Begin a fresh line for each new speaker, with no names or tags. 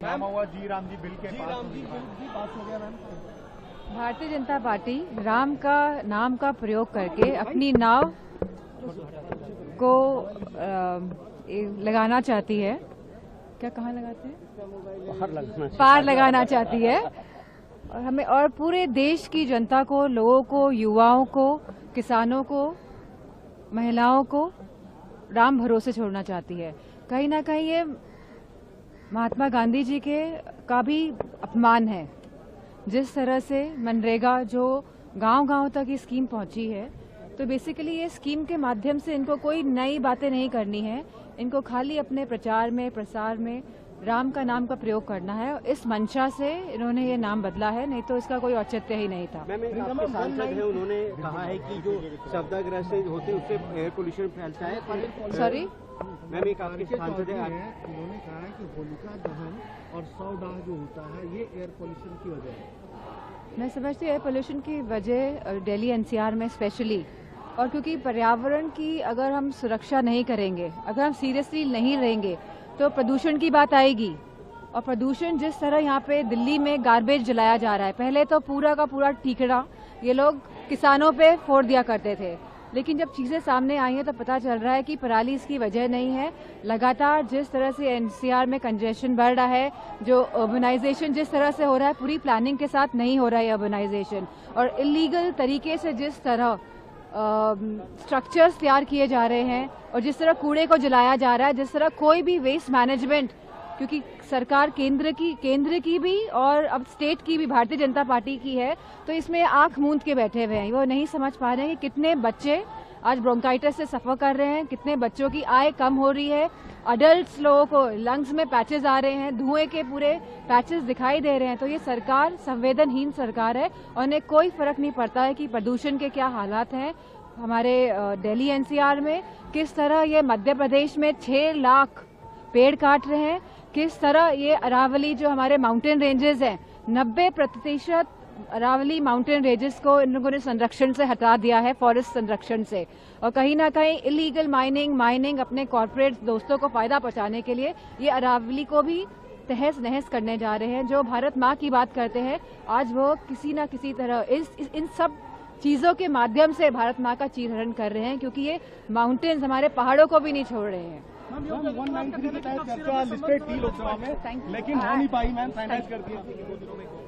हुआ जी राम जी बिल के पास हो गया मैम।
भारतीय जनता पार्टी राम का नाम का प्रयोग करके अपनी नाव को लगाना चाहती है। क्या कहाँ लगाते हैं? पार लगाना चाहती है। और हमें और पूरे देश की जनता को, लोगों को, युवाओं को, किसानों को, महिलाओं को राम भरोसे छोड़ना चाहती है। कहीं ना कहीं ये महात्मा गांधी जी का भी अपमान है। जिस तरह से मनरेगा जो गांव-गांव तक ये स्कीम पहुंची है, तो बेसिकली ये स्कीम के माध्यम से इनको कोई नई बातें नहीं करनी है। इनको खाली अपने प्रचार में, प्रसार में राम का नाम का प्रयोग करना है। इस मंशा से इन्होंने ये नाम बदला है, नहीं तो इसका कोई औचित्य ही नहीं था।
मैम, आपके सांसद हैं, उन्होंने कहा है कि जो शब्दाग्रह से होते उससे एयर पोल्यूशन फैलता है।
सॉरी
मैम, एक आपके सांसद हैं,
उन्होंने कहा है कि होलिका दहन और सौदाह जो होता है ये एयर पोल्यूशन की वजह है।
मैं समझती हूँ एयर पोल्यूशन की वजह दिल्ली एनसीआर में स्पेशली, और क्योंकि पर्यावरण की अगर हम सुरक्षा नहीं करेंगे, अगर हम सीरियसली नहीं रहेंगे, तो प्रदूषण की बात आएगी। और प्रदूषण जिस तरह यहाँ पे दिल्ली में गार्बेज जलाया जा रहा है, पहले तो पूरा का पूरा ठीकरा ये लोग किसानों पे फोड़ दिया करते थे, लेकिन जब चीजें सामने आई हैं तो पता चल रहा है कि पराली इसकी वजह नहीं है। लगातार जिस तरह से एनसीआर में कंजेशन बढ़ रहा है, जो अर्बनाइजेशन जिस तरह से हो रहा है, पूरी प्लानिंग के साथ नहीं हो रहा है अर्बनाइजेशन, और इलीगल तरीके से जिस तरह स्ट्रक्चर्स तैयार किए जा रहे हैं, और जिस तरह कूड़े को जलाया जा रहा है, जिस तरह कोई भी वेस्ट मैनेजमेंट, क्योंकि सरकार केंद्र की भी और अब स्टेट की भी भारतीय जनता पार्टी की है, तो इसमें आंख मूंद के बैठे हुए हैं। वो नहीं समझ पा रहे हैं कि कितने बच्चे आज ब्रोंकाइटिस से सफर कर रहे हैं, कितने बच्चों की आय कम हो रही है, अडल्ट लोगों को लंग्स में पैचेस आ रहे हैं, धुएं के पूरे पैचेस दिखाई दे रहे हैं। तो ये सरकार संवेदनहीन सरकार है और उन्हें कोई फर्क नहीं पड़ता है कि प्रदूषण के क्या हालात हैं हमारे दिल्ली एनसीआर में, किस तरह ये मध्य प्रदेश में 6 लाख पेड़ काट रहे हैं, किस तरह ये अरावली जो हमारे माउंटेन रेंजेस हैं, 90% अरावली माउंटेन रेंजेस को इन लोगों ने संरक्षण से हटा दिया है, फॉरेस्ट संरक्षण से। और कहीं ना कहीं इलीगल माइनिंग अपने कॉर्पोरेट दोस्तों को फायदा पहुंचाने के लिए ये अरावली को भी तहस नहस करने जा रहे हैं। जो भारत माँ की बात करते हैं, आज वो किसी न किसी तरह इन सब चीजों के माध्यम से भारत माँ का चीरहरण कर रहे हैं, क्योंकि ये माउंटेन्स हमारे पहाड़ों को भी नहीं छोड़ रहे हैं।
193 के तहत चर्चा लिस्टेड थी लोकसभा में, लेकिन हो नहीं पाई मैम, फाइनलाइज कर दिया।